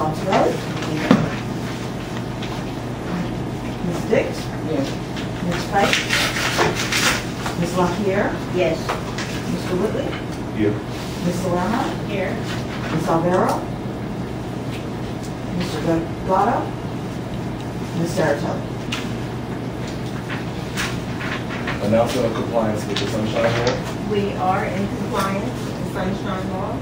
Altobelli? Ms. Dix? Yes. Ms. Pike? Ms. LaPierre? Yes. Mr. Whitley? Here. Ms. Salerno? Here. Ms. Alvaro? Mr. Gatto? Ms. Saratoga? Announcement of compliance with the Sunshine Law. We are in compliance with the Sunshine Law.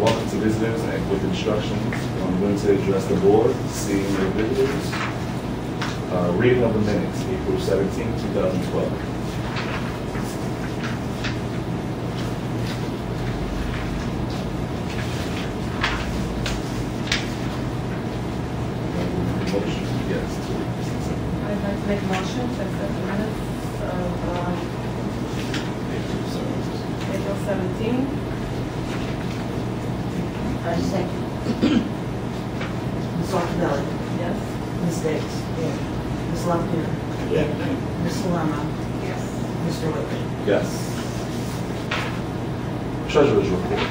Welcome to visitors and with instructions on when to address the board, seeing your visitors. Reading of the minutes, April 17, 2012. Motion, yes. I'd like to make a motion to accept the minutes of April 17. I second. Ms. Altobelli? Yes. Ms. Dix? Yes. Ms. LaPierre? Ms. Salerno? Yes. Mr. Whitley? Yes. Treasurer's report.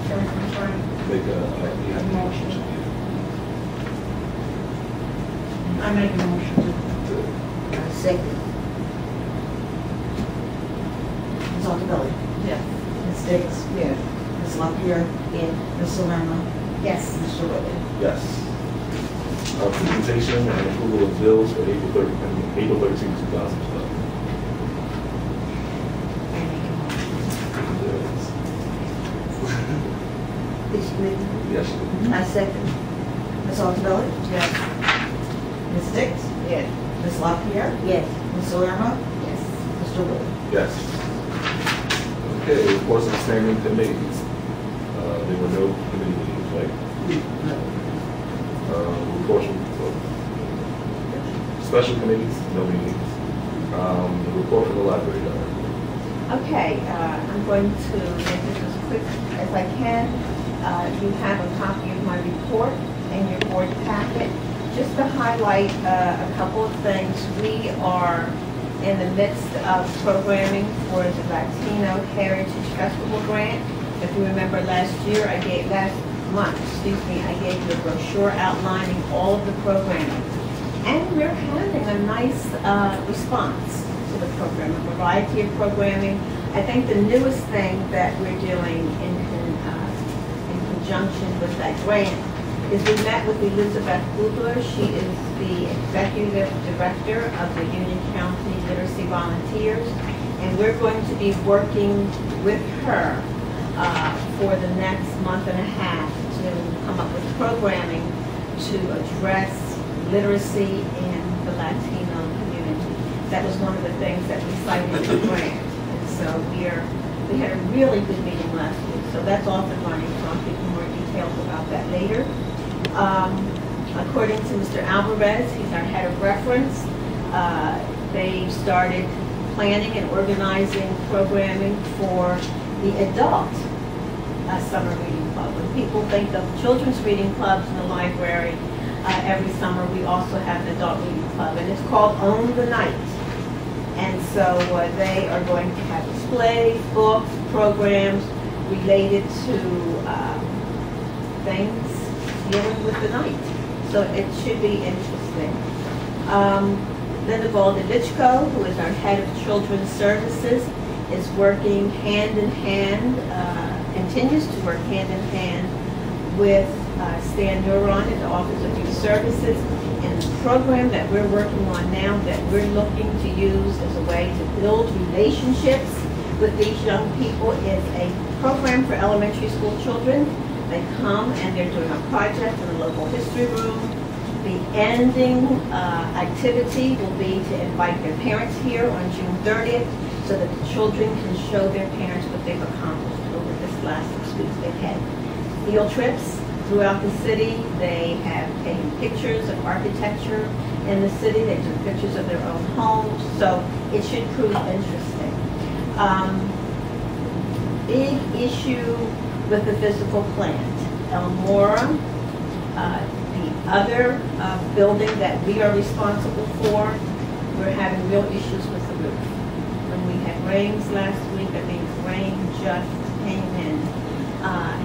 Can we confirm? Make a Motion. I make a motion I second. Ms. Altobelli? Yes. Ms. Dix? Yes. Ms. LaPierre? Yes. Ms. Salerno? Yes. Mr. Whitley? Yes. Presentation and approval of bills for April 13, 2012. It's with Yes. I second. Ms. Altobelli? Yes. Ms. Dix? Yes. Ms. LaPierre? Yes. Ms. Salerno? Yes. Mr. Whitley? Yes. Okay, reports of standing committees. There were no committee meetings, right? Reports from special committees, no meetings. The report from the library director. Okay, I'm going to make this as quick as I can. You have a copy of my report in your board packet. Just to highlight a couple of things, we are in the midst of programming for the Latino Heritage Festival Grant. If you remember last month, I gave you a brochure outlining all of the programming. And we're having a nice response to the program, a variety of programming. I think the newest thing that we're doing in conjunction with that grant is we met with Elizabeth Kugler. She is the executive director of the Union County Literacy Volunteers, and we're going to be working with her for the next month and a half to come up with programming to address literacy in the Latino community. That was one of the things that we cited in the grant. And so we had a really good meeting last week. So that's off and running, so I'll give you more details about that later. According to Mr. Alvarez, he's our head of reference, they started planning and organizing programming for the adult summer reading club. When people think of children's reading clubs in the library, every summer we also have an adult reading club, and it's called Own the Night. And so they are going to have displays, books, programs related to things dealing with the night. So it should be interesting. Linda Valdelichko, who is our head of children's services, is working hand in hand, continues to work hand in hand with Stan Neuron in the Office of Youth Services. And the program that we're working on now that we're looking to use as a way to build relationships with these young people is a program for elementary school children. They come and they're doing a project in the local history room. The ending activity will be to invite their parents here on June 30th so that the children can show their parents what they've accomplished over this last 6 weeks they've had. Field trips throughout the city. They have taken pictures of architecture in the city. They took pictures of their own homes. So it should prove interesting. Big issue with the physical plant. Elmora, the other building that we are responsible for, we're having real issues with the roof. When we had rains last week. I mean, rain just came in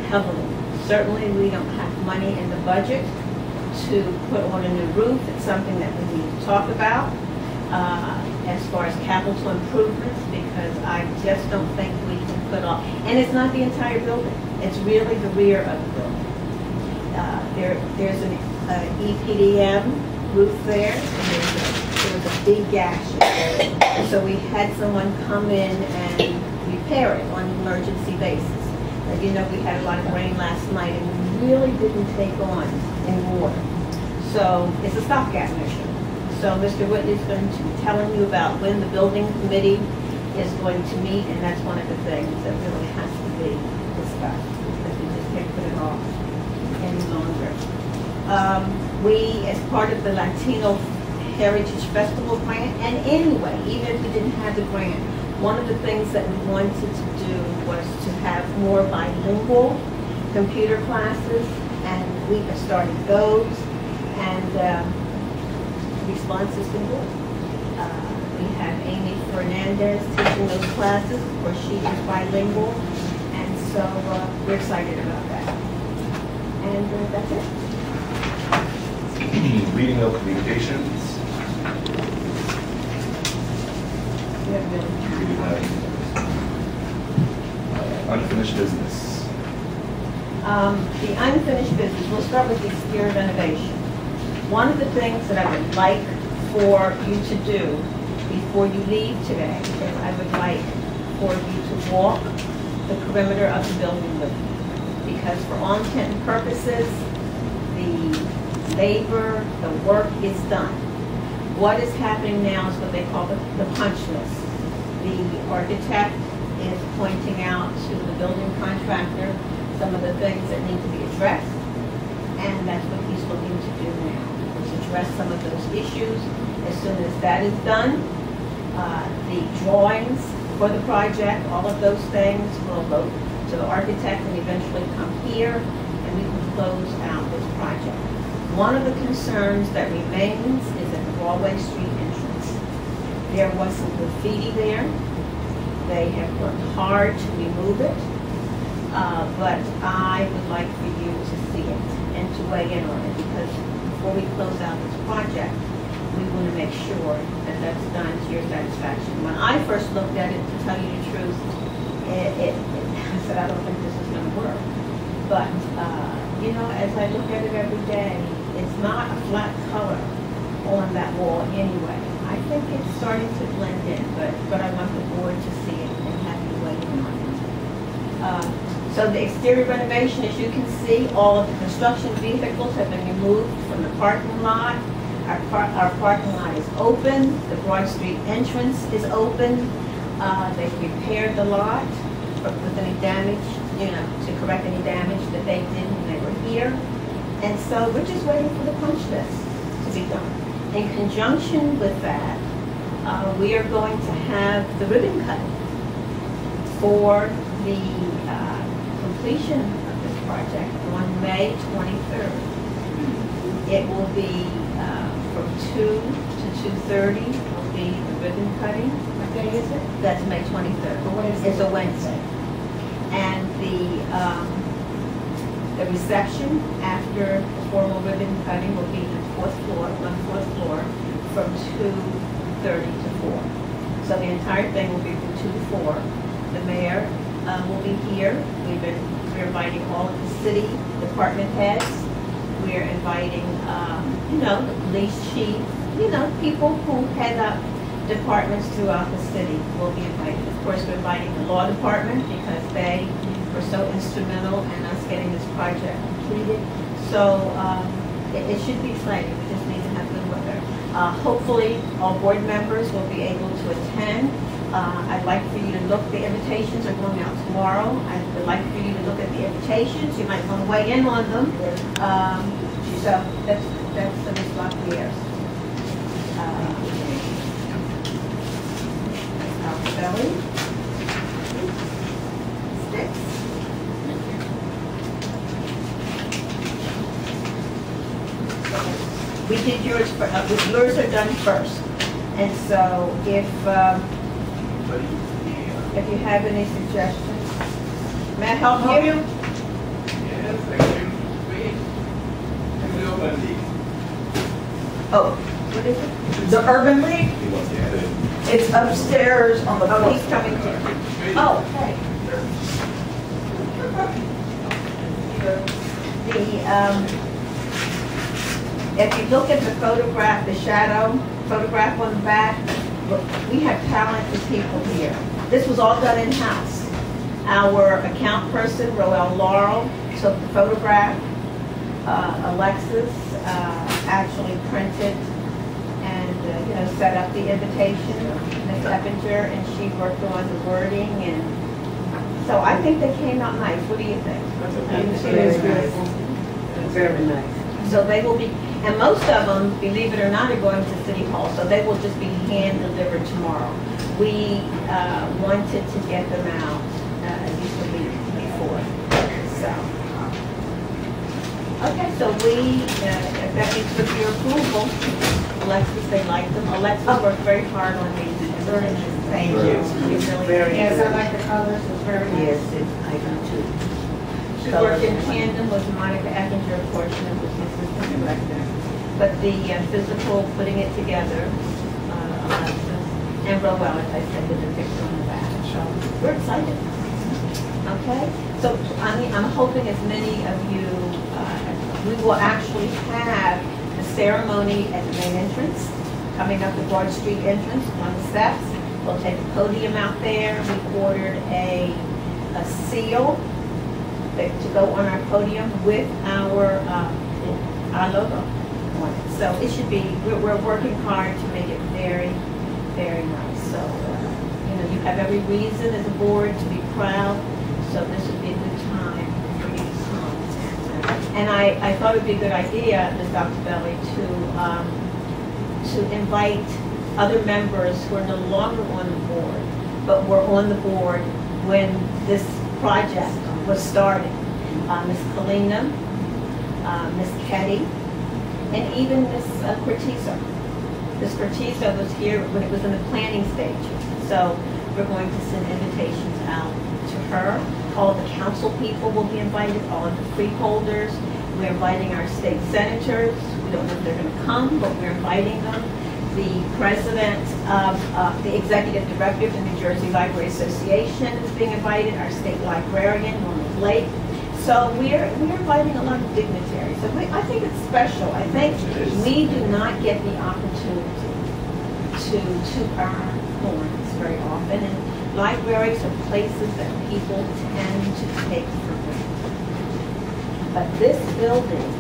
heavily. Certainly, we don't have money in the budget to put on a new roof. It's something that we need to talk about as far as capital improvements, because I just don't think we can put off. And it's not the entire building. It's really the rear of the building. There's an EPDM roof there, and there was a big gash. So we had someone come in and repair it on an emergency basis. As you know, we had a lot of rain last night, and we really didn't take on any water. So it's a stopgap measure. So Mr. Whitley is going to be telling you about when the building committee is going to meet, and that's one of the things that really has to be discussed, because we just can't put it off any longer. We, as part of the Latino Heritage Festival grant, and anyway, even if we didn't have the grant, one of the things that we wanted to do was to have more bilingual computer classes, and we have started those, and response has been good. We have Amy Fernandez teaching those classes. Of course, she is bilingual, and so we're excited about that. And that's it. Reading of communications. Unfinished business. The unfinished business, we'll start with the exterior renovation. One of the things that I would like for you to do before you leave today is I would like for you to walk the perimeter of the building with me. Because for all intent and purposes, the labor, the work is done. What is happening now is what they call the punch list. The architect is pointing out to the building contractor some of the things that need to be addressed, and that's what he's looking to do now, is address some of those issues. As soon as that is done, the drawings for the project, all of those things will go to the architect and eventually come here, and we can close out this project. One of the concerns that remains is at the Broadway Street entrance. There was some graffiti there. They have worked hard to remove it, but I would like for you to see it and to weigh in on it, because before we close out this project, we want to make sure that that's done to your satisfaction. When I first looked at it, to tell you the truth, I said, I don't think this is going to work. But, you know, as I look at it every day, it's not a flat color on that wall anyway. I think it's starting to blend in, but I want the board to see it and have you weigh in on it. So the exterior renovation, as you can see, all of the construction vehicles have been removed from the parking lot. Our parking lot is open. The Broad Street entrance is open. They've repaired the lot with any damage, you know, to correct any damage that they did when they were here. And so we're just waiting for the punch list to be done. In conjunction with that, we are going to have the ribbon cutting for the completion of this project on May 23rd. It will be from 2 to 2:30 will be the ribbon cutting. What day is it? That's May 23rd. It's a Wednesday. And the reception after the formal ribbon cutting will be on the fourth floor, from 2:30 to 4. So the entire thing will be from 2 to 4. The mayor will be here. We're inviting all of the city department heads. We're inviting, you know, the police chief, you know, people who head up departments throughout the city will be invited. Of course, we're inviting the law department because they were so instrumental in us getting this project completed. So it should be exciting. We just need to have good weather. Hopefully, all board members will be able to attend. I'd like for you to look, the invitations are going out tomorrow. I would like for you to look at the invitations. You might want to weigh in on them. So that's the response here. Belly. Sticks. We did yours, yours are done first. And so if, if you have any suggestions. May I help you? Yes, thank you. Wait. Urban League. Oh, what is it? The Urban League, He wants to add in. it's upstairs on the Oh, he's fourth. coming to. Oh, okay. If you look at the photograph, the shadow photograph on the back, look, we have talented people here. This was all done in-house. Our account person, Roel Laurel, took the photograph. Alexis actually printed and set up the invitation. Ms. Eppinger, and she worked on the wording, and so I think they came out nice. What do you think? It is beautiful. Very nice. So they will be, and most of them, believe it or not, are going to City Hall, so they will just be hand delivered tomorrow. We wanted to get them out at least a week before. So, okay, so if that means with your approval, Alexis, they like them. Alexis worked very hard on these. Thank you. Very Yes, I good. like the colors, it's very nice. I do too. She worked in tandem with Monica Eppinger, of course, and was the assistant director. But the physical, putting it together, Alexis, and Roel, as I said, with the picture on the back. So we're excited. Okay? So, I'm hoping as many of you, we will actually have the ceremony at the main entrance, coming up the Broad Street entrance on the steps. We'll take a podium out there. We ordered a seal to go on our podium with our logo on it. So it should be, we're working hard to make it very, very nice. So, you have every reason as a board to be proud. So this would be a good time for you to come. And I thought it would be a good idea, Ms. Dr. Belli, to invite other members who are no longer on the board, but were on the board when this project was started. Ms. Kalina, Ms. Ketty, and even Ms. Cortizo. Ms. Cortizo was here when it was in the planning stage. So we're going to send invitations out to her. All the council people will be invited, all of the freeholders. We're inviting our state senators. We don't know if they're going to come, but we're inviting them. The president of the executive director of the New Jersey Library Association is being invited, our state librarian, Norman Blake. So we're inviting a lot of dignitaries. So I think it's special. I think we do not get the opportunity to toot our horns very often. And libraries are places that people tend to take for granted. But this building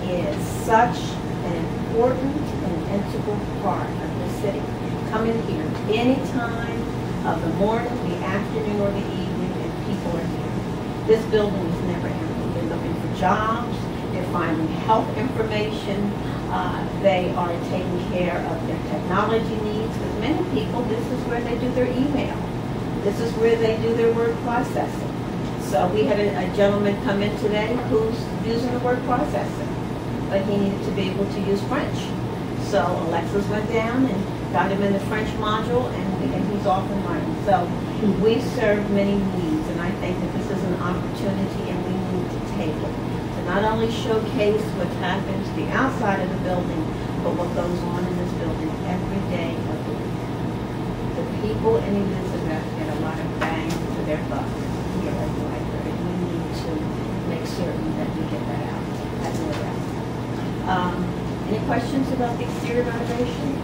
is such an important and integral part of the city. Come in here any time of the morning, the afternoon, or the evening, and people are here. This building is never empty. They're looking for jobs. They're finding health information. They are taking care of their technology needs. Because many people, this is where they do their email. This is where they do their word processing. So we had a gentleman come in today who's using the word processing, but he needed to be able to use French. So Alexis went down and got him in the French module, and he's off and running. So we serve many needs, and I think that this is an opportunity, and we need to take it to not only showcase what happens to the outside of the building, but what goes on in this building every day of the week. The people in Elizabeth get a lot of bang for their buck here at the library. We need to make certain that we get that out. That's no doubt. Any questions about the exterior renovation?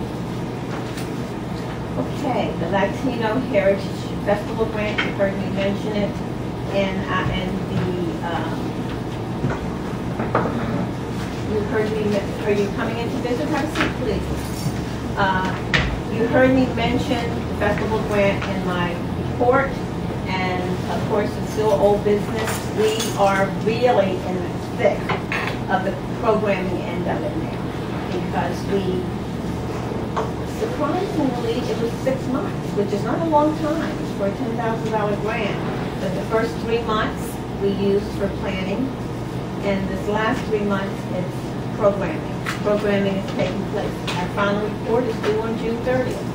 Okay, the Latino Heritage Festival grant, you heard me mention it, and you heard me, are you coming in to visit? Have a seat, please. You heard me mention the festival grant in my report, and of course, it's still old business. We are really in the thick of the programming end of it now, because surprisingly, it was 6 months, which is not a long time for a $10,000 grant. But the first 3 months we used for planning, and this last 3 months it's programming. Programming is taking place. Our final report is due on June 30th.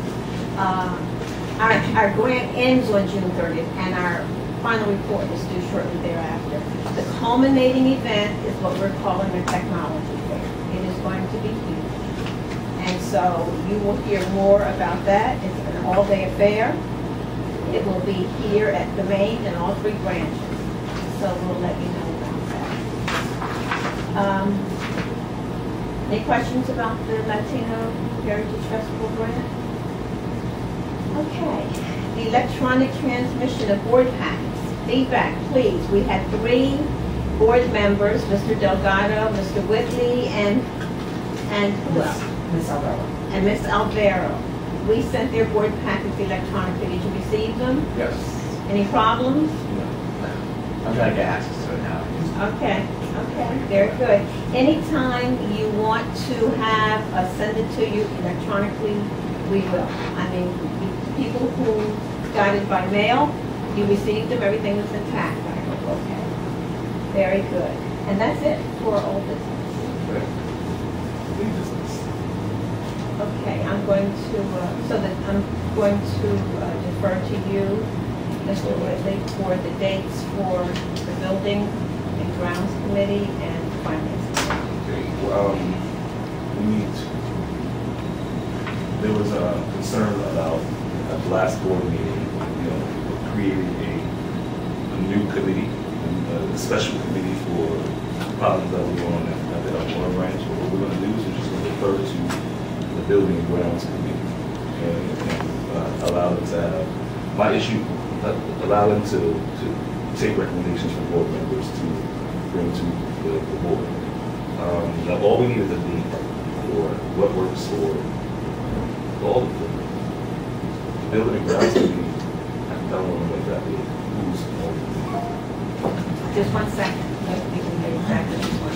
our grant ends on June 30th, and our final report is due shortly thereafter. The culminating event is what we're calling a technology fair. It is going to be huge. And so you will hear more about that. It's an all-day affair. It will be here at the main and all 3 branches. So we'll let you know about that. Any questions about the Latino Heritage Festival grant? Okay. The electronic transmission of board packets. Feedback, please. We had 3 board members, Mr. Delgado, Mr. Whitley, and who else? Ms. Alvaro. And Ms. Alvaro. We sent their board packets electronically. Did you receive them? Yes. Any problems? I'm trying to get access to it now. Okay, very good. Anytime you want to have us send it to you electronically, we will. I mean, people who got it by mail, you received them, everything was intact. I hope, okay. Very good. And that's it for old business. Okay, I'm going to defer to you, Mr. Whitley, for the dates for the Building and Grounds Committee and Finance Committee. Okay, there was a concern about at the last board meeting, creating a new committee, a special committee for problems that were going on at the Elmore branch. But what we're going to do is we're just going to refer to the Building and Grounds Committee and allow them to have my issue, allow them to take recommendations from board members to bring to the board. Now all we need is a date for what works for all of them. Building and Grounds Committee, I don't know exactly who's on the committee. Just 1 second. We can get exactly this one.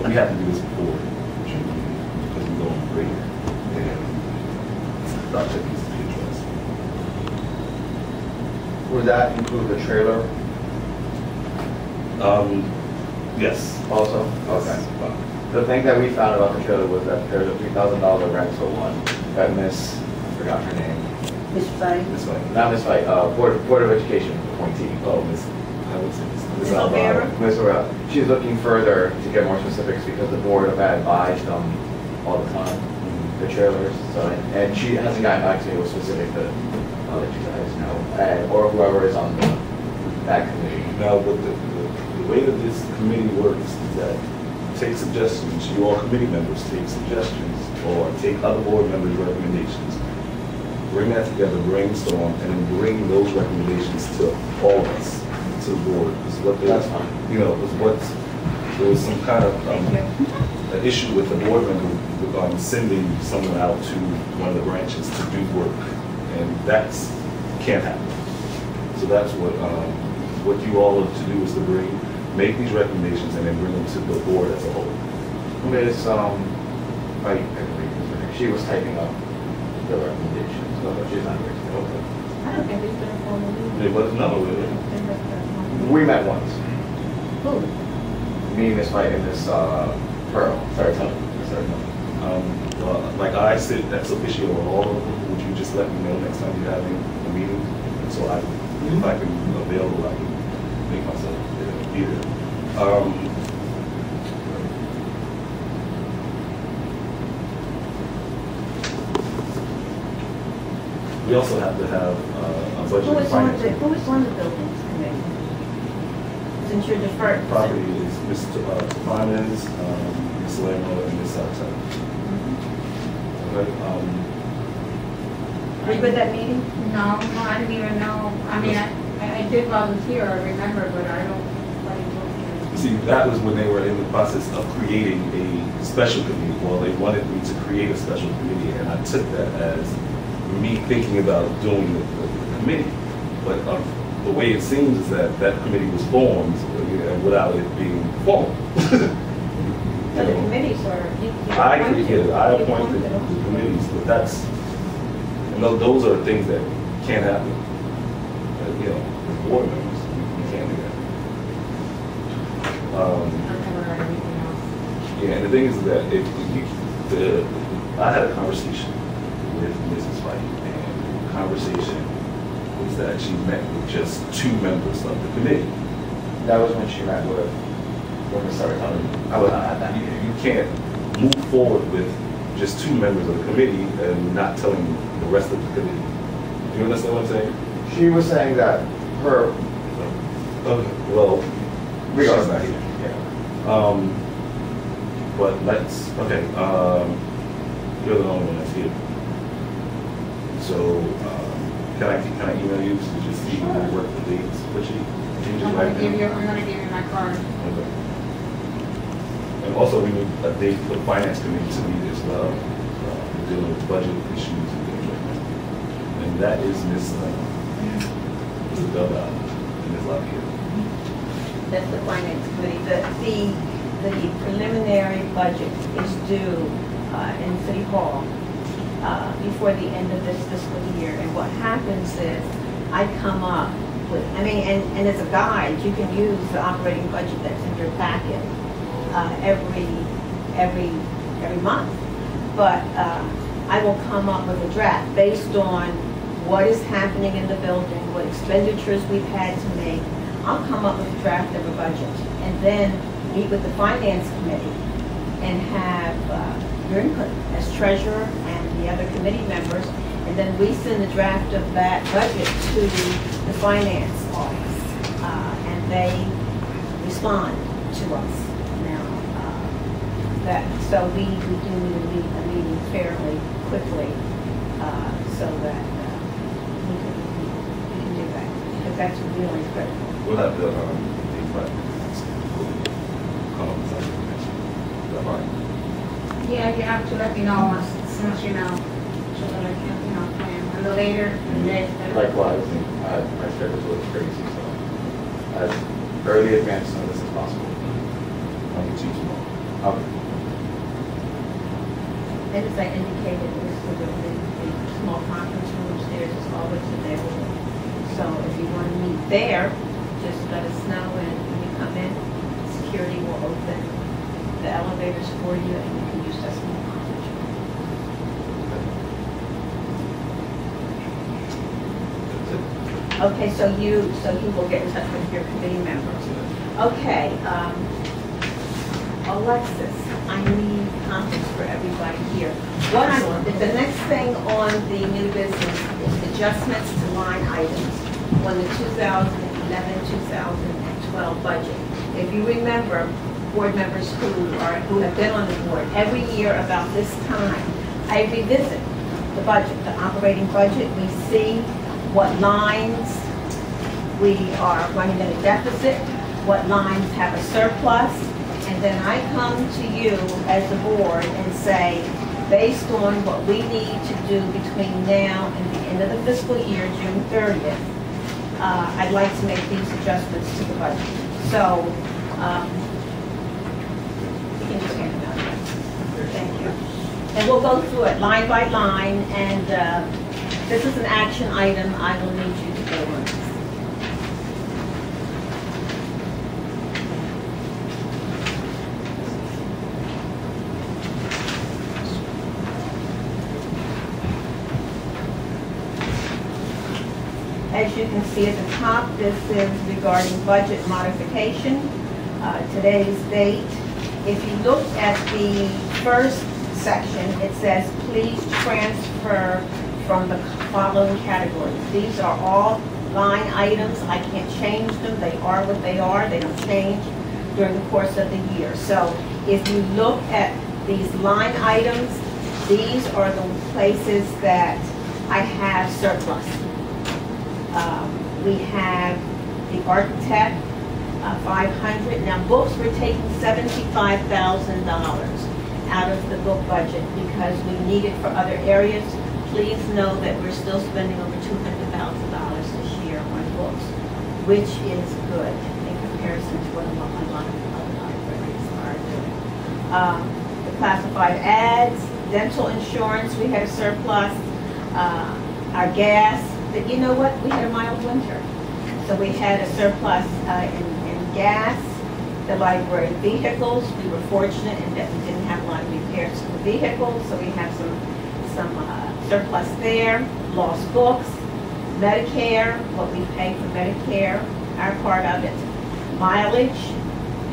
We have to do this before June because we're going great and project needs to be addressed. Would that include the trailer Yes. also? Okay. The thing that we found about the trailer was that there's a $3,000 rental one that I forgot her name. Ms. Fight. This way. Not Miss White, Board of Education appointee. Oh, Miss, I would say Ms. Alvaro? Ms. O'Reilly. She's looking further to get more specifics because the board have advised them all the time, the trailers. So, and she hasn't gotten back to me with specific that I'll let you guys know, or whoever is on that committee. Now, but the way that this committee works is that take suggestions, you all committee members take suggestions or take other board members' recommendations, bring that together, brainstorm, and then bring those recommendations to all of us, to the board. That's fine. There was some kind of an issue with the board member sending someone out to one of the branches to do work, and that's can't happen. So that's what you all are to do is to make these recommendations and then bring them to the board as a whole. Ms. She was typing up the recommendations. No, she's not here. Okay. I don't think there's been a formal meeting. There was no. We met once. Who? Me, Miss White, and Miss Pearl. Sorry, tell me. Well, like I sit ex officio on all of them, would you just let me know next time you're having a meeting? So if I can be available, I can make myself be there. We also have to have a budget and finance. Who is on the buildings committee? Since you're deferred. Property is Mr. Finance, Ms. Lamo, and Ms. Southside. Okay, Were you at that meeting? No, I didn't even know. I mean, I did volunteer, I remember, but I don't like volunteer. see, that was when they were in the process of creating a special committee. Well, they wanted me to create a special committee, and I took that as me thinking about doing the committee. But the way it seems is that that committee was formed without it being formed. So the committees are. I appointed the committees, but those are things that can't happen. With board members, you can't do that. I've never heard anything else. Yeah, and the thing is that if I had a conversation with Mrs. White, and the conversation was that she met with just 2 members of the committee. That was when she met with, when we started coming. I was not at that meeting. You can't move forward with just 2 members of the committee and not telling the rest of the committee. Do you understand what I'm saying? She was saying that her, Okay, well, Regardless. she's not here. Yeah. But let's, okay, you're the only one that's here. So, can I email you to just see who work the dates for you? Can you just I'm write gonna give them? you my card. Okay. And also, we need a date for the finance committee to meet as well, dealing with budget issues and things like that. And that is Ms. Bell and Ms. LaPierre. That's the finance committee. The preliminary budget is due in City Hall before the end of this fiscal year. And what happens is I come up with, and as a guide, you can use the operating budget that's in your packet every month. But I will come up with a draft based on what is happening in the building, what expenditures we've had to make. I'll come up with a draft of a budget and then meet with the finance committee and have your input as treasurer and the other committee members. And then we send the draft of that budget to the finance office and they respond to us. Now, so we do need a meeting fairly quickly so that we can do that, because that's really critical. We'll have the finance come up with something next week. Is that fine? Yeah, you have to let me know as soon as you know, so that I can, plan a little later in the day. likewise, my schedule's a little crazy, so as early advance notice as possible. I'll get you tomorrow. Okay. And as I indicated, the small conference room upstairs is always available. So if you want to meet there, just let us know, and when you come in, security will open the elevators for you, and you can use that small conference room. Okay, so you will get in touch with your committee members. Okay, Alexis, I need comments for everybody here. The next thing on the new business is adjustments to line items on the 2011-2012 budget. If you remember, board members who have been on the board, every year about this time, I revisit the budget, the operating budget. We see what lines we are running in a deficit, what lines have a surplus, and then I come to you as the board and say, based on what we need to do between now and the end of the fiscal year, June 30th, I'd like to make these adjustments to the budget. So, you can just hand it out. Thank you. And we'll go through it line by line, and this is an action item. I will need you to go on this. As you can see at the top, this is regarding budget modification. Today's date. If you look at the first section, it says, please transfer from the following categories. These are all line items. I can't change them. They are what they are. They don't change during the course of the year. So if you look at these line items, these are the places that I have surplus. We have the architect, 500. Now books, we're taking $75,000 out of the book budget because we need it for other areas. Please know that we're still spending over $200,000 this year on books, which is good in comparison to what a lot of other libraries are doing. The classified ads, dental insurance, we had a surplus. Our gas, but you know what? We had a mild winter. So we had a surplus in gas. The library vehicles, we were fortunate in that we didn't have a lot of repairs to the vehicles, so we have some surplus there. Lost books, Medicare, what we pay for Medicare, our part of it. Mileage,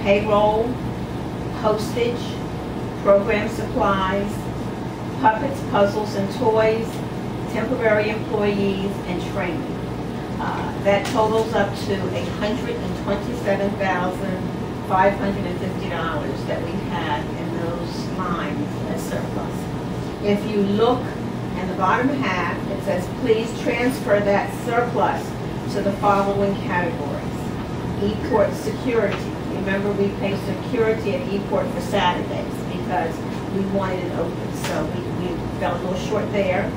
payroll, postage, program supplies, puppets, puzzles, and toys, temporary employees, and training. That totals up to $127,550 that we had in those lines as surplus. If you look in the bottom half, it says, please transfer that surplus to the following categories. E-port security. Remember, we pay security at E-port for Saturdays because we wanted it open, so we fell a little short there.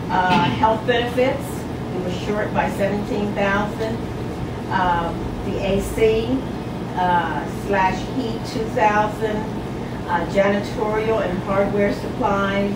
Health benefits, we were short by $17,000. The AC / heat, $2,000. Janitorial and hardware supplies.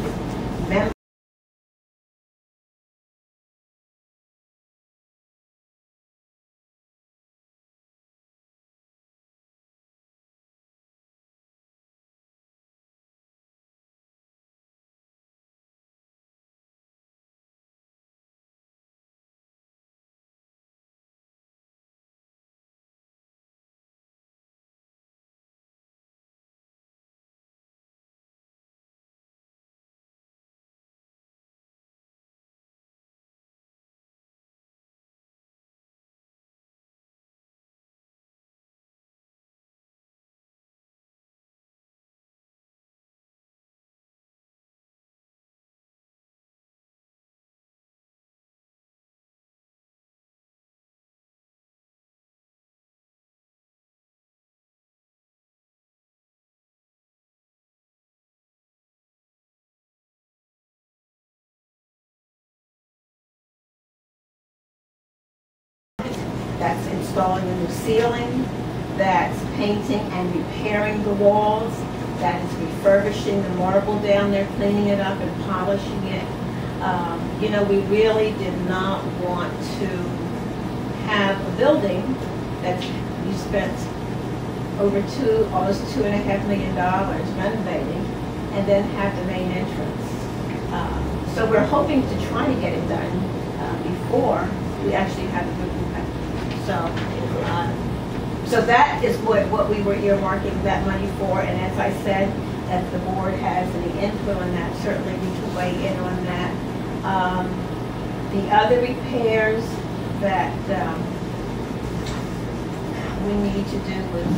That's installing a new ceiling, that's painting and repairing the walls, that is refurbishing the marble down there, cleaning it up and polishing it. You know, we really did not want to have a building that we spent over almost $2.5 million renovating, and then have the main entrance. So we're hoping to try to get it done before we actually have the building. So that is what we were earmarking that money for, and as I said, if the board has any input on that, certainly we can weigh in on that. The other repairs that we need to do was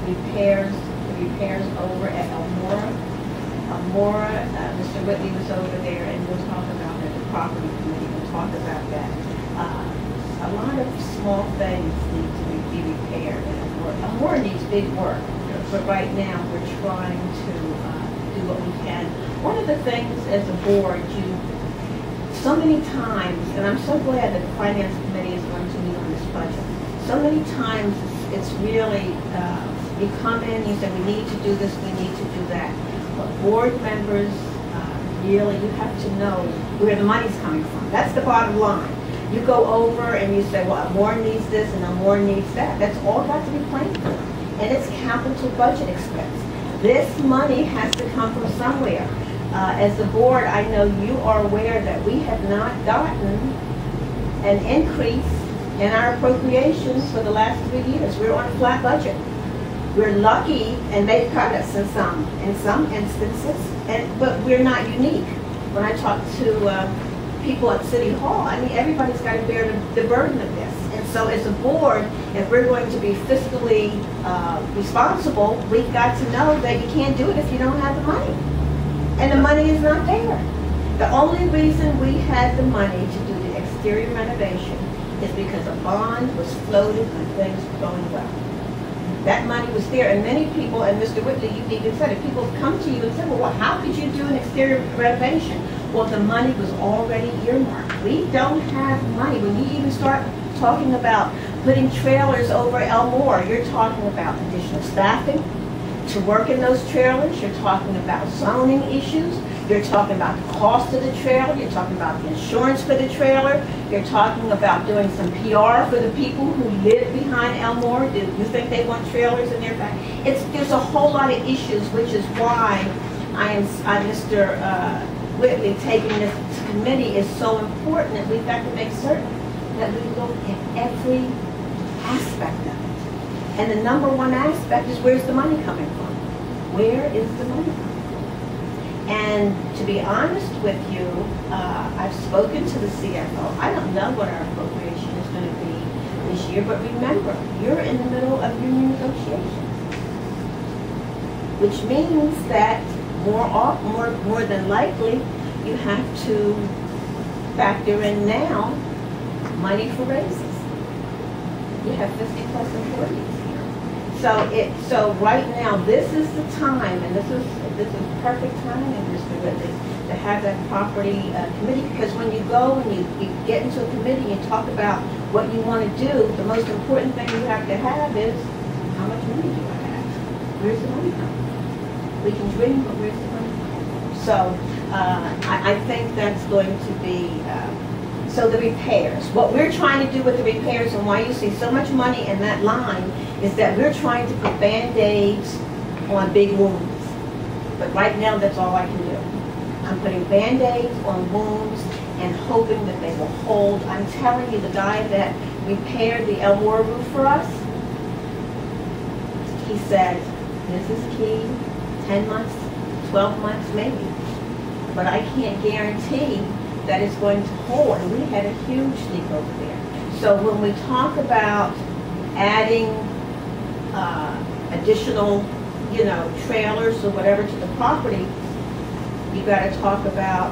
the repairs over at Elmora. Mr. Whitley was over there, and we'll talk about that. The property committee will talk about that. A lot of small things need to be repaired, and Elmora needs big work. Yes. But right now, we're trying to do what we can. One of the things as a board, so many times, and I'm so glad that the Finance Committee is going to meet on this budget. So many times, it's really, you come in, you say, we need to do this, we need to do that. But board members, really, you have to know where the money's coming from. That's the bottom line. You go over and you say, well, Elmora needs this and Elmora needs that. That's all got to be planned for. And it's capital budget expense. This money has to come from somewhere. As the board, I know you are aware that we have not gotten an increase in our appropriations for the last 3 years. We're on a flat budget. We're lucky, and they've cut us in some instances, but we're not unique. When I talk to people at City Hall, I mean, everybody's got to bear the burden of this. And so as a board, if we're going to be fiscally responsible, we've got to know that you can't do it if you don't have the money. And the money is not there. The only reason we had the money to do the exterior renovation is because a bond was floated when things were going well. That money was there, and many people, and Mr. Whitley, you even said it, people come to you and say, well, how could you do an exterior renovation? Well, the money was already earmarked. We don't have money. When you even start talking about putting trailers over Elmora, you're talking about additional staffing to work in those trailers. You're talking about zoning issues. You're talking about the cost of the trailer, you're talking about the insurance for the trailer, you're talking about doing some PR for the people who live behind Elmore. Do you think they want trailers in their back? There's a whole lot of issues, which is why Mr. Whitley taking this committee is so important, and we've got to make certain that we look at every aspect of it. And the number one aspect is, where's the money coming from? Where is the money coming from? And to be honest with you, I've spoken to the CFO. I don't know what our appropriation is going to be this year, but remember, you're in the middle of union negotiations, which means that more than likely, you have to factor in now money for raises. You have 50+ employees here. So right now, this is the time, and this is perfect timing, Mr. Whitley, to have that property committee, because when you go and you get into a committee and talk about what you want to do, the most important thing you have to have is, how much money do I have? Where's the money coming from? We can dream, but where's the money coming from? So I think that's going to be, so the repairs. What we're trying to do with the repairs, and why you see so much money in that line, is that we're trying to put Band-Aids on big wounds. But right now, that's all I can do. I'm putting Band-Aids on wounds and hoping that they will hold. I'm telling you, the guy that repaired the Elmore roof for us, he said, this is key, 10 months, 12 months maybe. But I can't guarantee that it's going to hold. And we had a huge leak over there. So when we talk about adding additional, trailers or whatever to the property, you got to talk about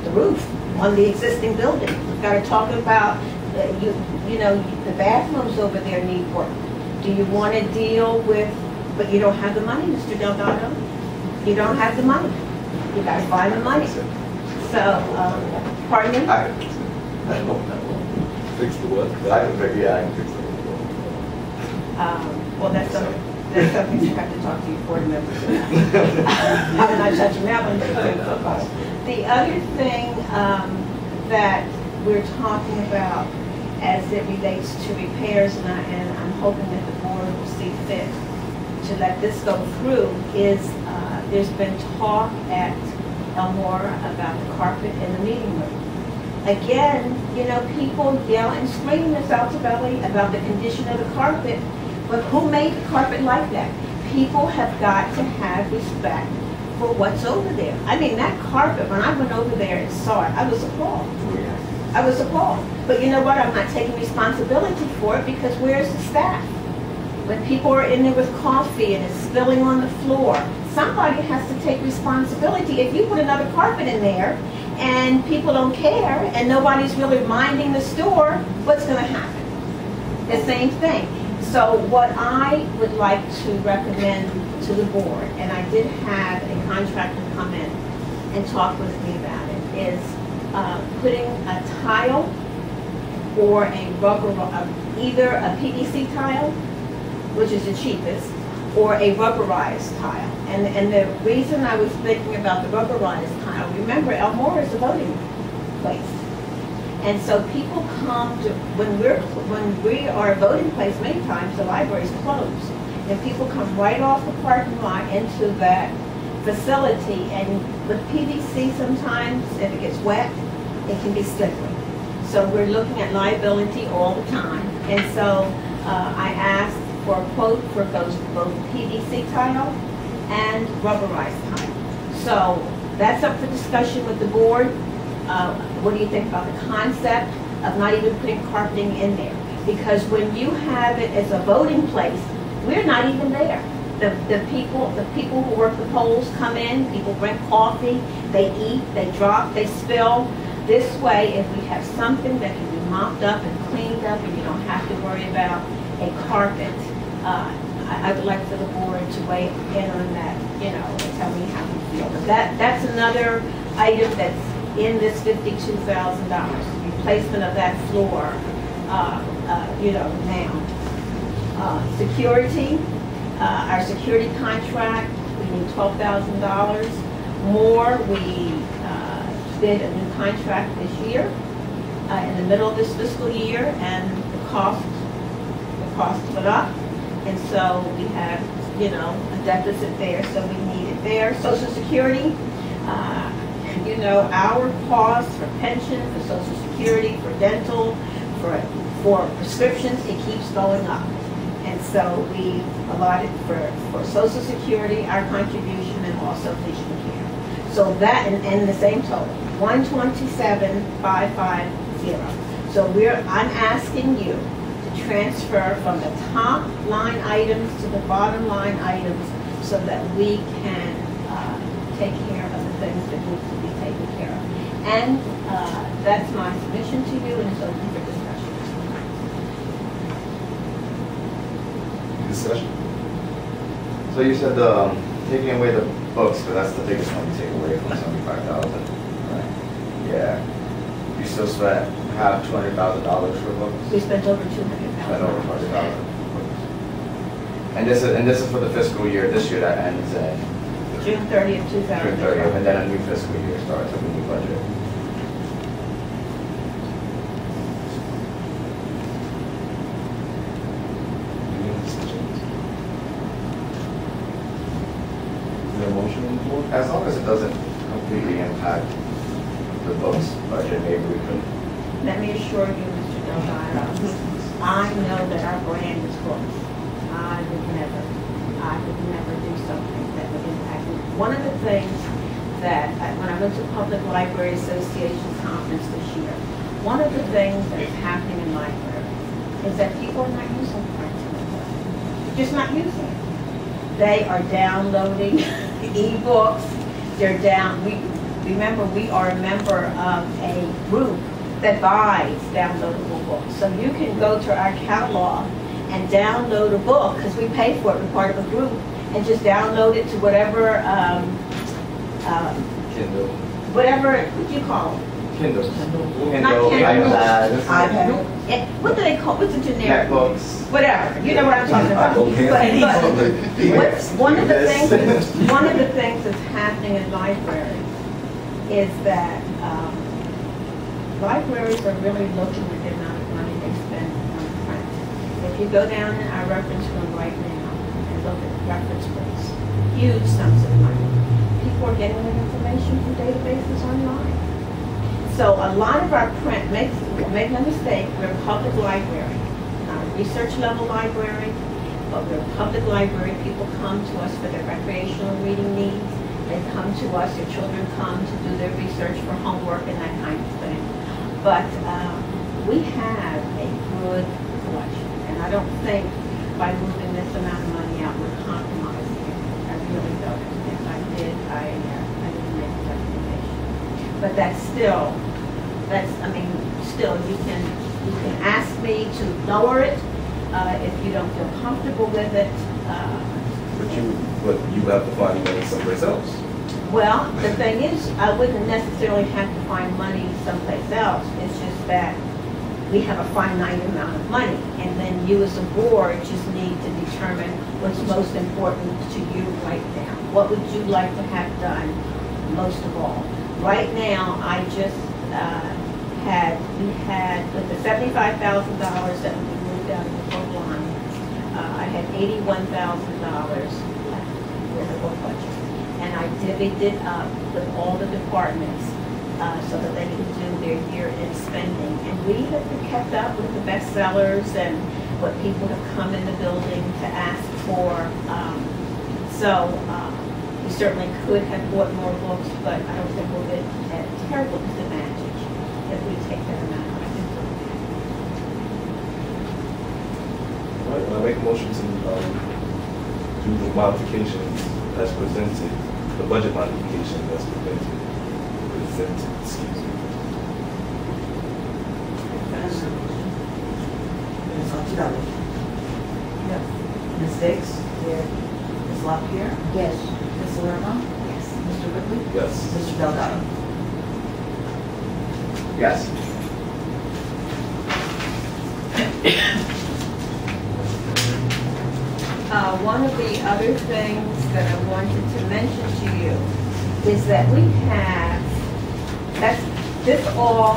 the roof on the existing building. You've got to talk about the bathrooms over there need work. Do you want to deal with? But you don't have the money, Mr. Delgado. You don't have the money. You got to find the money. So, pardon me? I can fix it. I hope that will. Fix the what? I can fix it. Well, that's something you have to talk to your board members about. I'm not touching that one. The other thing that we're talking about as it relates to repairs, and I'm hoping that the board will see fit to let this go through, is there's been talk at Elmore about the carpet in the meeting room. Again, people yell and scream Miss Altobelli about the condition of the carpet, but who made the carpet like that? People have got to have respect for what's over there. I mean, that carpet, when I went over there and saw it, I was appalled. I was appalled. But you know what? I'm not taking responsibility for it, because where's the staff? When people are in there with coffee and it's spilling on the floor, somebody has to take responsibility. If you put another carpet in there and people don't care and nobody's really minding the store, what's going to happen? The same thing. So what I would like to recommend to the board, and I did have a contractor come in and talk with me about it, is putting a tile or a rubber, either a PVC tile, which is the cheapest, or a rubberized tile. And the reason I was thinking about the rubberized tile, remember Elmore is a voting place. And so people come to, when we are a voting place, many times the library's closed. And people come right off the parking lot into that facility, and with PVC sometimes, if it gets wet, it can be slippery. So we're looking at liability all the time. And so I asked for a quote for both PVC tile and rubberized tile. So that's up for discussion with the board. What do you think about the concept of not even putting carpeting in there? Because when you have it as a voting place, we're not even there. The people who work the polls come in, people bring coffee, they eat, they drop, they spill. This way, if we have something that can be mopped up and cleaned up and you don't have to worry about a carpet, I would like for the board to weigh in on that, and tell me how you feel. But that's another item that's in this $52,000, replacement of that floor, now. Security, our security contract, we need $12,000. more. We did a new contract this year, in the middle of this fiscal year, and the cost went up. And so we have, a deficit there, so we need it there. Social Security, our costs for pension, for Social Security, for dental, for prescriptions, it keeps going up. And so we allotted for Social Security, our contribution, and also vision care. So that, and the same total, 127,550. So I'm asking you to transfer from the top line items to the bottom line items so that we can take care of the things that need to be taken care of. And that's my submission to you, and it's open for discussion. Discussion? So you said taking away the books, but that's the biggest one you take away from 75,000. Right. Yeah. You still spent half $200,000 for books. We spent over $200,000. Spent over $200,000 for books. And this is for the fiscal year. This year that ends in June 30th, June 2012. 30th, and then a new fiscal year starts with a new budget. Any discussions? Is there a motion on the floor? As long as it doesn't completely impact the books budget, maybe we could. Let me assure you, Mr. Delgado, I know that our brand is books. I would never do something that would impact it. One of the things that, when I went to Public Library Association conference this year, one of the things that's happening in libraries is that people are not using print anymore. They're just not using it. They are downloading e-books. They're remember, we are a member of a group that buys downloadable books. So you can go to our catalog and download a book, because we pay for it, we're part of a group, and just download it to whatever, Kindle. what do you call it? Kindle. Not Kindle, Kindle. iPad. What do they call, what's a generic? Netbooks. Whatever, you know what I'm talking about. One of the things that's happening in libraries is that libraries are really looking at the amount of money they spend on print. If you go down in our reference room right now and look at reference books, huge sums of money. People are getting their information from databases online. So a lot of our print, make no mistake, we're a public library, not a research level library, but we're a public library. People come to us for their recreational reading needs. They come to us, their children come to do their research for homework and that kind of thing. But we have a good collection, and I don't think by moving this amount of money out, we're compromising it. I really don't. If I did, I didn't make a recommendation. But still, you can ask me to lower it if you don't feel comfortable with it. But you have to find money someplace else. Well, the thing is, I wouldn't necessarily have to find money someplace else. It's just that we have a finite amount of money, and then you as a board just need to determine what's most important to you right now. What would you like to have done most of all? Right now, I just we had with the $75,000 that we moved out of the book line, I had $81,000 left in the book budget. And I divvied it up with all the departments so that they could do their year-end spending. And we have kept up with the bestsellers and what people have come in the building to ask for. We certainly could have bought more books, but I don't think we'll get at a terrible disadvantage if we take that amount. I think we'll be okay. All right, I make a motion to do the modifications as presented, the budget modification as presented, excuse me. Ms. Occhielli? Yes. Ms. Dix? Yes. Ms. LaPierre? Yes. Ms. Lerma? Yes. Mr. Whitley? Yes. Mr. Delgado? Yes. One of the other things that I wanted to mention to you is that we have, this all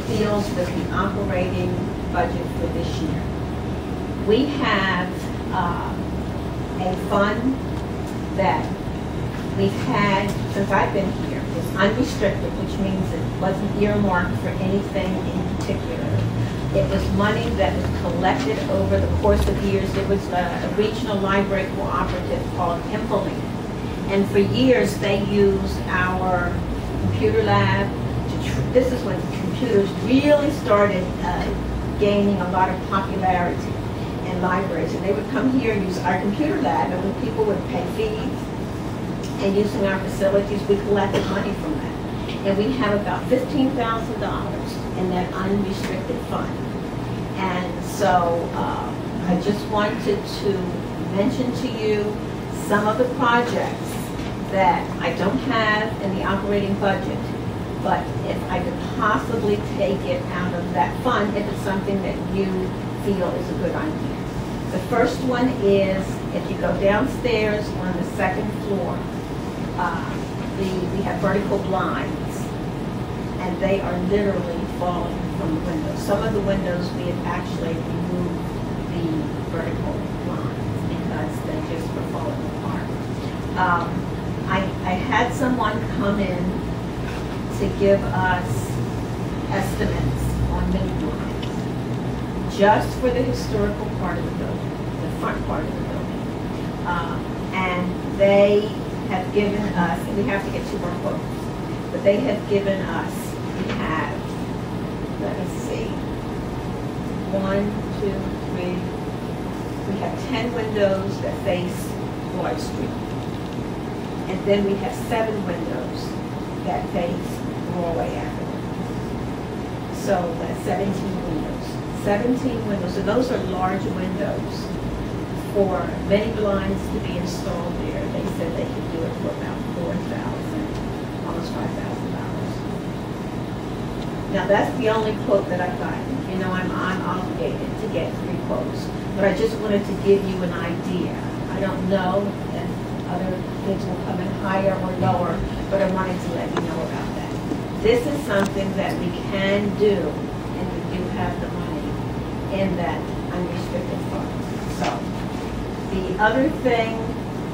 deals with the operating budget for this year. We have a fund that we've had since I've been here. It's unrestricted, which means it wasn't earmarked for anything in particular. It was money that was collected over the course of years. There was a regional library cooperative called Implement. And for years, they used our computer lab. This is when computers really started gaining a lot of popularity in libraries. And they would come here and use our computer lab, and when people would pay fees and using our facilities, we collected money from that. And we have about $15,000 in that unrestricted fund. And so I just wanted to mention to you some of the projects that I don't have in the operating budget, but if I could possibly take it out of that fund, if it's something that you feel is a good idea. The first one is, if you go downstairs on the second floor, we have vertical blinds, and they are literally falling from the windows. Some of the windows, we have actually removed the vertical blinds because they just were falling apart. I had someone come in to give us estimates on mini blinds, just for the historical part of the building, the front part of the building. And they have given us, and we have to get 2 more quotes, but they have given us, we have, let me see, 1, 2, 3, we have 10 windows that face Broad Street. And then we have 7 windows that face Broadway Avenue. So that's 17 windows. 17 windows, and those are large windows. For many blinds to be installed there, they said they could do it for about $4,000, almost $5,000. Now that's the only quote that I've gotten. You know, I'm obligated to get 3 quotes, but I just wanted to give you an idea. I don't know if other bids will come in higher or lower, but I wanted to let you know about that. This is something that we can do, and we do have the money in that unrestricted fund. So the other thing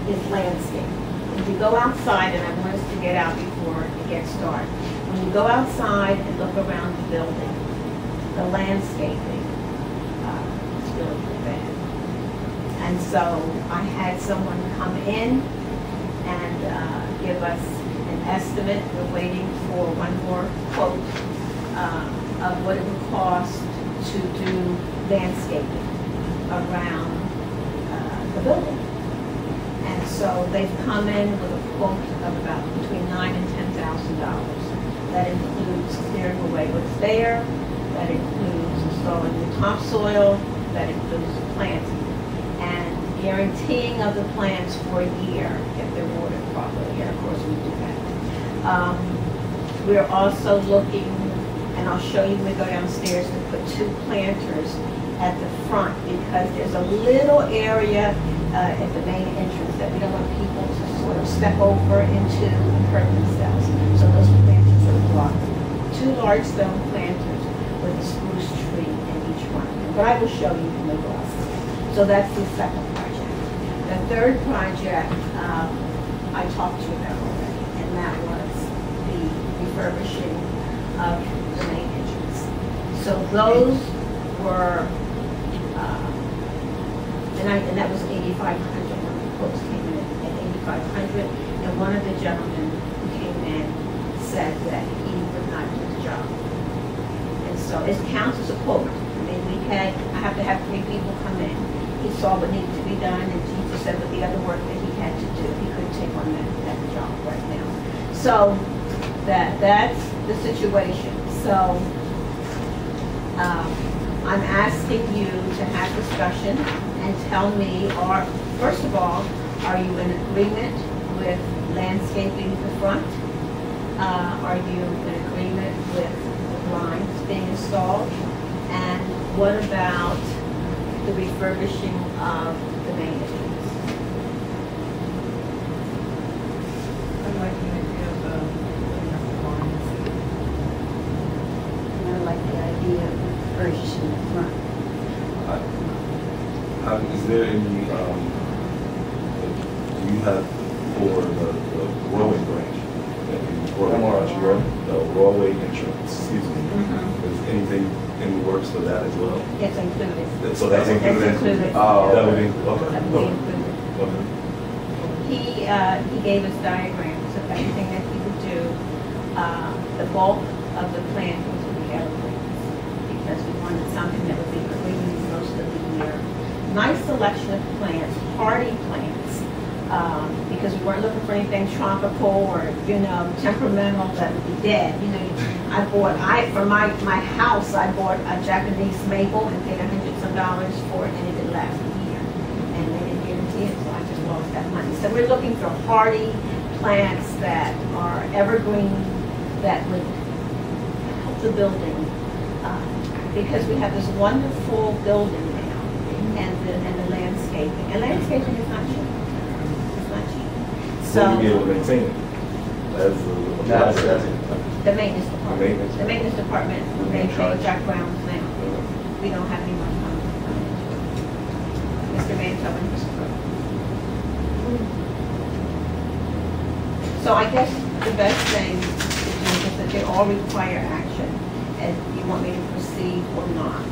is landscape. If you go outside, and I want us to get out before it gets dark, when you go outside and look around the building, the landscaping is really bad. And so I had someone come in and give us an estimate. We're waiting for one more quote of what it would cost to do landscaping around the building. And so they've come in with a quote of about between $9,000 and $10,000. That includes clearing away what's there, that includes installing the topsoil, that includes planting, and guaranteeing of the plants for a year if they're watered properly. And of course we do that. We're also looking, and I'll show you when we go downstairs, to put 2 planters at the front, because there's a little area at the main entrance that we don't want people to sort of step over into and hurt themselves. So those planters are blocked. 2 large stone planters with a spruce tree in each one. But I will show you when we go outside. So that's the second project. The third project I talked to you about already, and that was the refurbishing of the main entrance. So those were and that was $8,500 when the quotes came in at $8,500. And one of the gentlemen who came in said that he would not do the job. And so it counts as a quote. I mean, I have to have 3 people come in. He saw what needed to be done, and he just said with the other work that he had to do, he couldn't take on that job right now. So that's the situation. So I'm asking you to have discussion and tell me, or first of all, are you in agreement with landscaping the front? Are you in agreement with the blinds being installed? And what about the refurbishing of the main entrance? I like the idea of there any, do you have for the Rowan branch? The Rowan entrance, excuse me. Is anything in the works for that as well? It's included. So that's included? That's included. Oh, That would be, okay. That will be included. Okay. He gave us diagrams of everything that he would do. The bulk of the plant was to be evergreens because we wanted something that would be green most of the year. Nice selection of plants, hardy plants, because we weren't looking for anything tropical or, temperamental that would be dead. For my house, I bought a Japanese maple and paid $100 for it, and it didn't last a year. And they didn't guarantee it, so I just lost that money. So we're looking for hardy plants that are evergreen, that would help the building, because we have this wonderful building now, and the landscaping. And landscaping is not cheap. It's not cheap. So So you'll be able to maintain it? That's the maintenance department. The maintenance department, they charge. Jack Brown's now. We don't have any more money. Mr. Mantel and Mr. Crowe. So I guess the best thing is that they all require action, and you want me to proceed or not.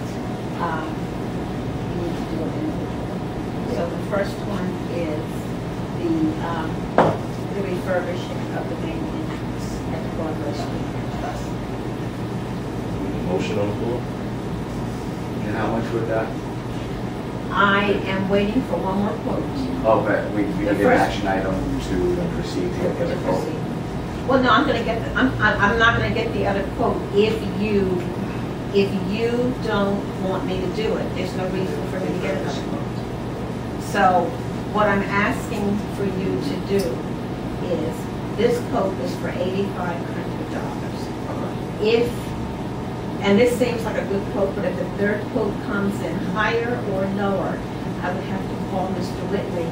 You need to do it individually. So the first one is the refurbishing of the main entrance at the Broadway Street Trust. Motion on the floor? And how much would that? I am waiting for one more quote. Oh, but we The need an first- action item to proceed to get the quote. Well, no, I'm gonna get I'm not gonna get the other quote if you don't want me to do it. There's no reason for me to get another quote. So what I'm asking for you to do is, this quote is for $8,500. And this seems like a good quote, but if the third quote comes in higher or lower, I would have to call Mr. Whitley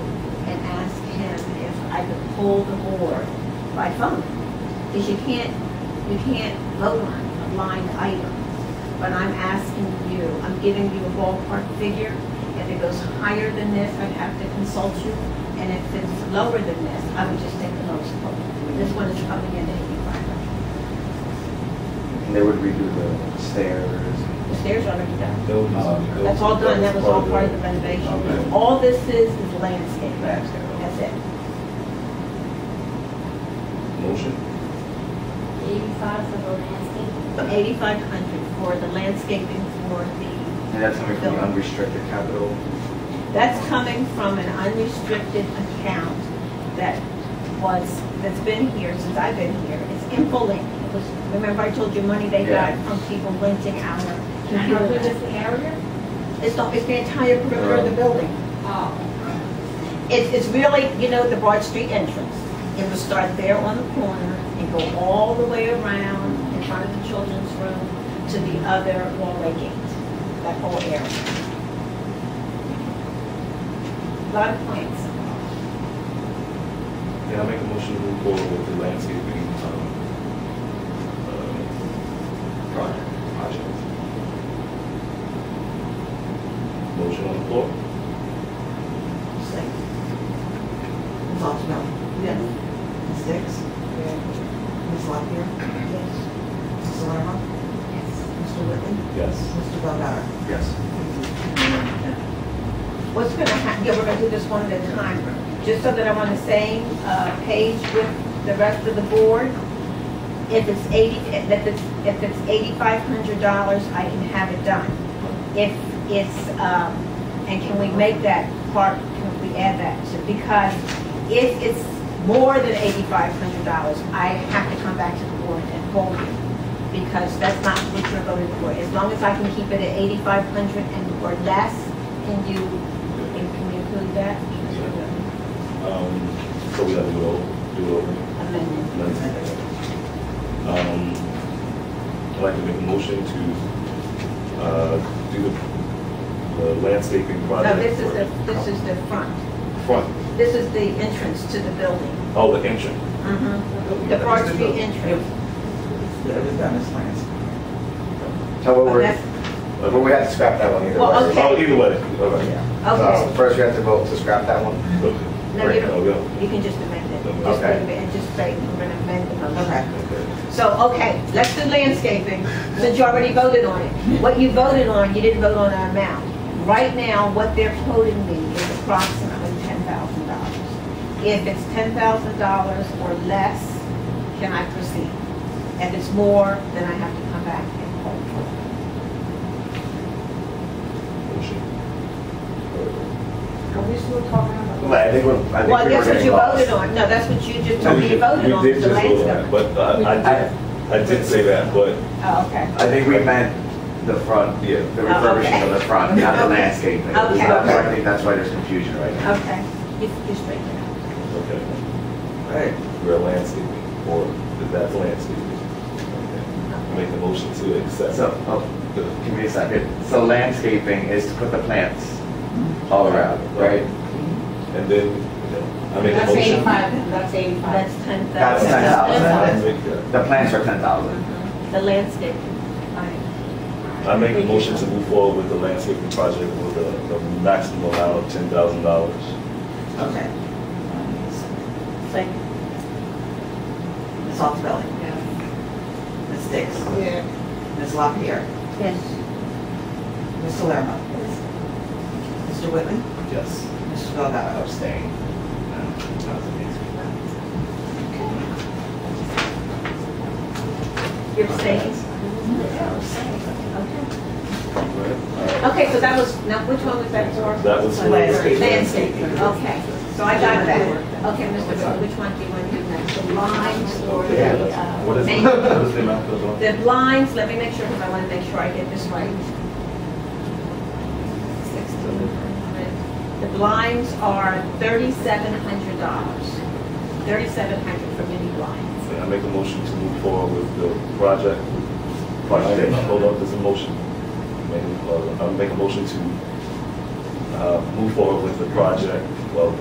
and ask him if I could pull the board by phone. Because you can't vote on a blind item. But I'm asking you, I'm giving you a ballpark figure. If it goes higher than this, I'd have to consult you. And if it's lower than this, I would just take the lowest quote. This one is coming in at $8,500. And they would redo the stairs. The stairs are already done. That's all done, that was all part of the renovation. Okay. All this is landscape. Landscape. That's it. Motion? 85 for the landscape. $8,500 for the landscaping for the, And that's coming from the unrestricted capital. that's coming from an unrestricted account that's been here since I've been here. It's InfoLink. It was, remember I told you money they got Yeah. from people renting our And how big is computer. the area? It's the entire perimeter of the building. Oh. It's really, the Broad Street entrance. It will start there on the corner and go all the way around in front of the children's room to the other walkway gate, that whole area. A lot of plants. Yeah, I make a motion to move forward with the landscaping, project. Motion on the floor? Second. Ms. Altman? Yes. Ms. Dix? Ms. Lapierre? Yes. Mrs. Salerno? Yes. Mr. Whitley? Yes. Mr. Belgara? Yes. What's going to happen, we're going to do this one at a time, just so that I'm on the same page with the rest of the board. If it's $8,500, I can have it done. If it's, and can we make that part, can we add that to, because if it's more than $8,500, I have to come back to the board and hold it, because that's not what you're voting for. As long as I can keep it at $8,500 or less, can you include that? So we have to do it over. Amendment. I'd like to make a motion to do the landscaping No, project. this is the front. Front. This is the entrance to the building. Oh, the entrance. The Broad Street entrance. Yeah, we've done this plans. So what Oh, we're, that's- But we have to scrap that one either Well, way. okay. Oh, either way, okay. Yeah. Okay. So first we have to vote to scrap that one. Okay. No, you Oh, don't. yeah. You can just amend it. Just Okay. leave it and just say we're gonna amend the motion. Okay. Okay. So, okay, let's do landscaping, since you already voted on it. What you voted on, you didn't vote on an amount. Right now, what they're quoting me is approximately $10,000. If it's $10,000 or less, can I proceed? If it's more, then I have to come back and quote for it. Motion. Are we still talking about? Well, I think Well, we that's were what getting you lost. voted on. No, that's what you just told me you voted on, We did the just vote on that, landscape. but I did say that, but Oh, okay. I think we meant the front, Yeah. the refurbishing of the front, not the Okay. landscaping. So Okay. I think that's why there's confusion right now. Okay, you straighten it out. okay. All right, we're landscaping, or that's landscaping. Okay. Make the motion to accept. So, give me a second. So landscaping is to put the plants all around, right? And then, I make a That's motion. 85, that's 85. That's 10,000. That's 10,000. I The plants are 10,000. The landscaping. make a motion to move forward with the landscaping project with a maximum amount of $10,000. Okay. Second. Ms. Altobelli? Yeah. Ms. Dix? Yeah. Ms. LaPierre? Yes. Mr. Lerma? Mr. Whitley? Yes. Mr. Delgado? Abstain. You're abstaining? Okay, so that was, now which one was that for? That was for Landscaping. Landscaping, okay. So I got that. Okay, Mr. Whitley, which one do you want to do next? The blinds or What the, is main- what is the amount for the bond? the blinds, let me make sure, because I want to make sure I get this right. 1,600. The blinds are $3,700. $3,700 for mini blinds. I make a motion to move forward with the project. Hold on, there's a motion. I'll make a motion to move forward with the project of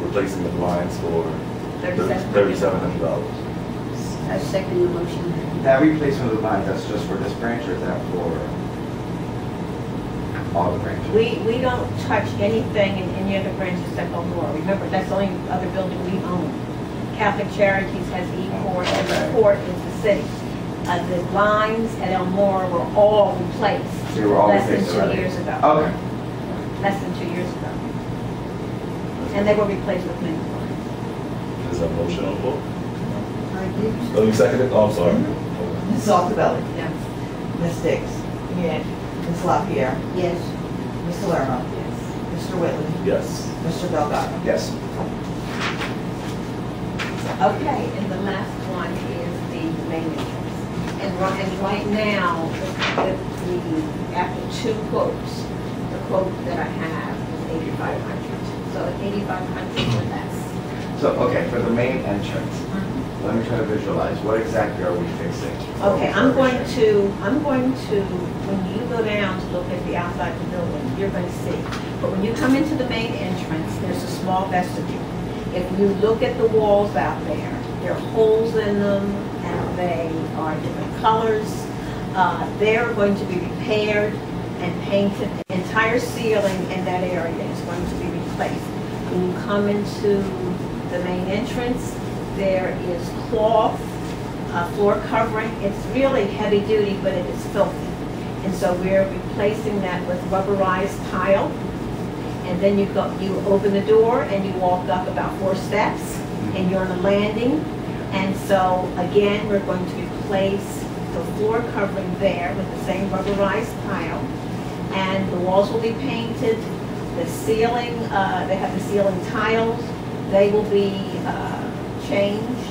replacing the blinds for $3,700. I second the motion. That replacement of the lines, that's just for this branch or is that for all the branches? We don't touch anything in any other branches except Elmore. Remember, that's the only other building we own. Catholic Charities has the E-Court, and the court is the city. The blinds at Elmore were all replaced They were all less than replaced 2 already? years ago. Okay. Less than 2 years ago. And they were replaced with mini blinds. Is there a motion on the floor? I did. Oh, you seconded? Oh, I'm sorry. Ms. Altobelli? Yes. Ms. Dix? Yes. Ms. LaPierre? Yes. Mr. Lerma? Yes. Mr. Whitley? Yes. Mr. Delgado? Yes. Okay, and the last one is the main entrance. And right now, after 2 quotes, the quote that I have is 8,500. So 8,500 or less. So, okay, for the main entrance, let me try to visualize. What exactly are we fixing? Okay, I'm going to, when you go down to look at the outside of the building, you're going to see. But when you come into the main entrance, there's a small vestibule. If you look at the walls out there, there are holes in them, and they are different colors. They're going to be repaired and painted. The entire ceiling in that area is going to be replaced. When you come into the main entrance, there is cloth, floor covering. It's really heavy duty, but it is filthy. And so we're replacing that with rubberized tile. And then you open the door and you walk up about 4 steps and you're on a landing. And so again, we're going to replace the floor covering there with the same rubberized tile. And the walls will be painted. The ceiling, they have the ceiling tiles. They will be changed.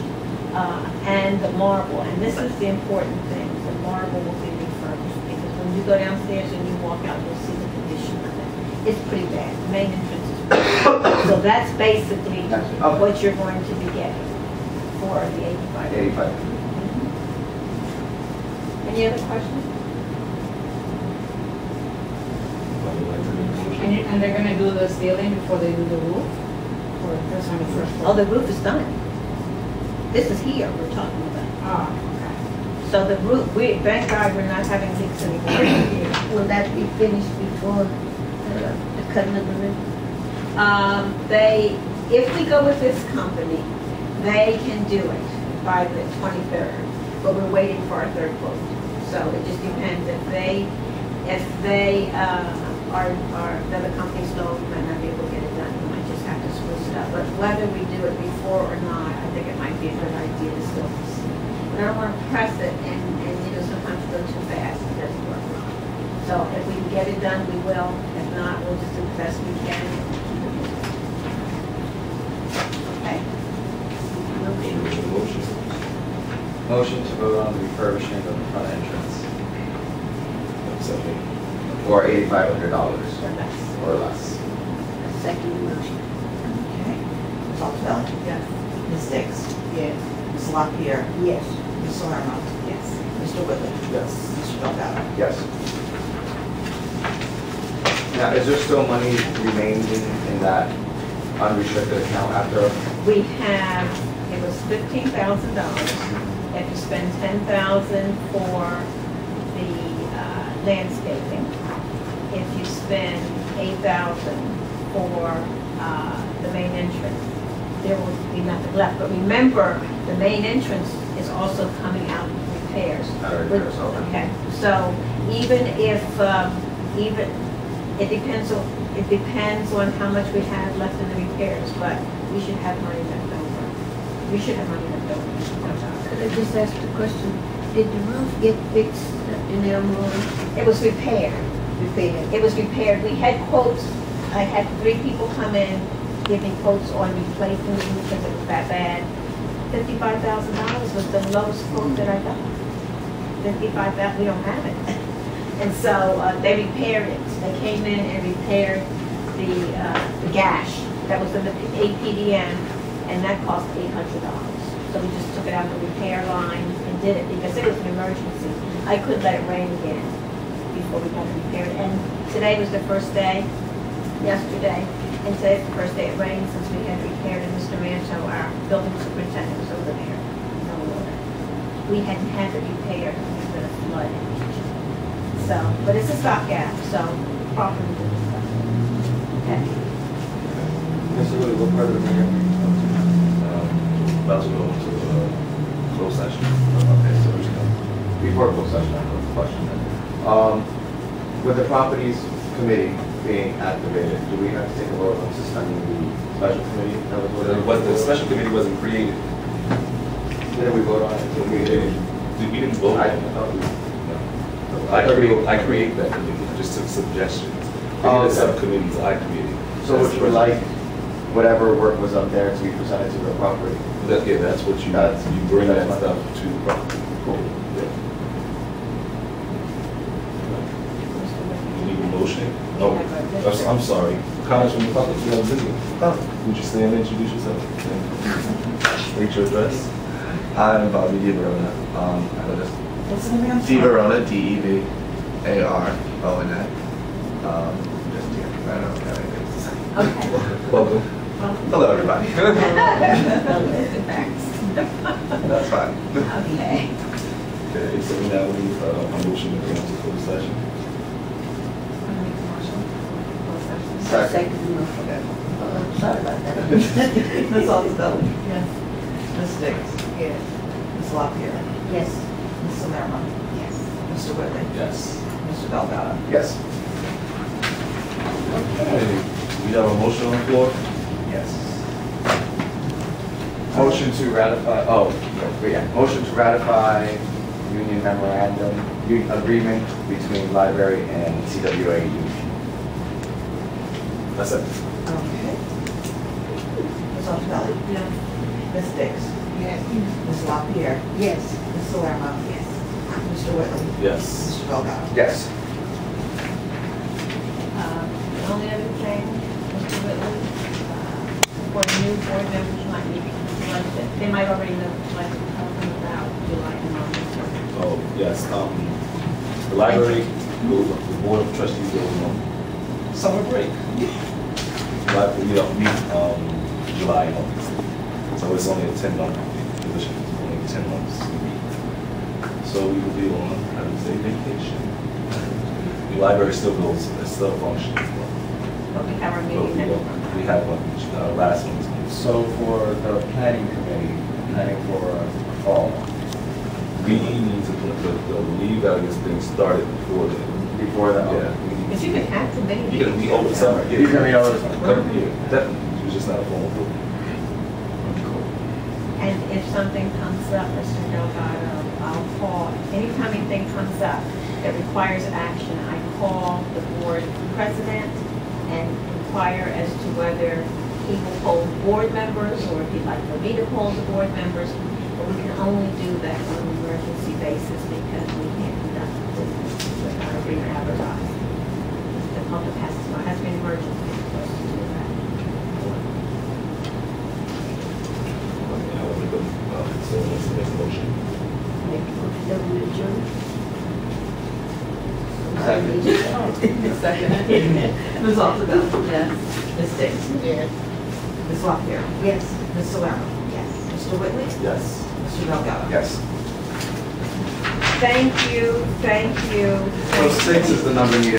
And the marble, and this is the important thing, the marble will be refurbished. Because when you go downstairs and you walk out, you'll see the condition of it. It's pretty bad. The main entrance is pretty bad. So that's basically what you're going to be getting for the 85. 85. Any other questions? And they're gonna do the ceiling before they do the roof? Or just on the first Oh, floor? the roof is done. This is here we're talking about. Ah, okay. So the roof, thank God we're not having leaks anymore. Will that be finished before the cutting of the ribbon? If we go with this company, they can do it by the 23rd, but we're waiting for our third quote. So it just depends if they are, the other company still might not be able to get it done, we might just have to spruce it up. But whether we do it before or not, I think it might be a good idea to still proceed. But I don't want to press it and sometimes go too fast, it doesn't work well. So if we can get it done, we will. If not, we'll just do the best we can. Okay? Motion. Motion to vote on the refurbishing of the front entrance Second. for $8,500 Or less. or less. Second motion. Okay. Ms. Altobelli? Yes. Ms. Diggs? Yes. Ms. LaPierre? Yes. Ms. Salerno? Yes. Mr. Whitley? Yes. Mr. Delgado? Yes. Now, is there still money remaining in that unrestricted account after? We have, it was $15,000. If you spend $10,000 for the landscaping, if you spend $8,000 for the main entrance, there will be nothing left. But remember, the main entrance is also coming out with repairs. Repairs, okay. Okay, so even if, it depends on how much we have left in the repairs, but we should have money left over. We should have money left over. Could I just ask the question, did the roof get fixed in Elmore? It was repaired. Repaired? It was repaired. We had quotes. I had 3 people come in, give me quotes on replacing the roof because it was that bad. $55,000 was the lowest quote that I got. $55,000, we don't have it. And so they repaired it. They came in and repaired the gash that was in the APDM, and that cost $800. So we just took it out of the repair line and did it because it was an emergency. I couldn't let it rain again before we got it repaired. And today was the first day, yesterday, and today's the first day it rained since we had repaired. And Mr. Manto, our building superintendent, was over there. No water. We hadn't had it repaired. We've been a flood. So, but it's a stopgap, so properly do stuff. Okay. Mr. Woody, what part of the meeting? About to go into closed session. Okay, so before closed session, I have a question. With the properties committee being activated, do we have to take a vote on suspending the special committee? That was what The special committee wasn't created. Didn't we vote on it? We didn't vote. I thought I created that committee. I just took suggestions. Oh, The okay. subcommittees I created. So would you like whatever work was up there to be presented to the property? That's what you bring that stuff to the property. Cool. You need a motion? No, I'm sorry. Congressman Republic, you have a video. Would you stand and introduce yourself? State your address. I'm Bobby DiVerona. What's the name? DiVerona, D-E-V-A-R-O-N-A. Just here. I don't have anything to say. Okay. Welcome. Hello, everybody. Thanks. That's fine. Okay. Okay, so we now need a motion to go into closed session. Second. motion. Sorry about that. Ms. Altobelli? Yes. Ms. Diggs? Yes. Ms. LaPierre? Yes. Ms. Salerno? Yes. Mr. Whitley? Yes. Mr. Delgado? Yes. Okay, we have a motion on the floor? Yes. Motion to ratify, motion to ratify union memorandum, agreement between library and CWA union. That's it. Okay. Ms. Altobelli? Yes. Ms. Diggs? Yes. Ms. LaPierre? Yes. Ms. Salerno? Yes. Mr. Whitley? Yes. Mr. Delgado? Yes. The only other thing, Mr. Whitley, for the new board members, you might need to select it. They might already know what to tell them about July and August. Oh, yes, the library, the board of trustees goes on summer break. We don't meet, July and August. So it's only a 10-month position, it's only 10 months. So we will be on, I would say, vacation. The library still goes, it still functions. But we have our But meeting next month. we had one, last one. So for the planning committee, planning for fall, We need to put we gotta get things started before then. Before that? Yeah. Because you can have committee You can meetings. be over the summer. You can be over the summer. Yeah, definitely. It's just not a formal book. And if something comes up, Mr. Delgado, I'll call, anytime anything comes up that requires action, I call the board president and inquire as to whether he will poll board members or if he'd like for me to poll the board members. But we can only do that on an emergency basis because we can't conduct business without it being advertised. The public has to be an emergency for us to do that. I will make a, so let's make a motion. Make a motion that we adjourn. Second. Ms. Altobello? Yes. Ms. Dixon? Yes. Ms. LaPierre? Yes. Ms. Solero? Yes. Mr. Whitley? Yes. Mr. Delgado? Yes. Thank you, thank you. So 6 is the number needed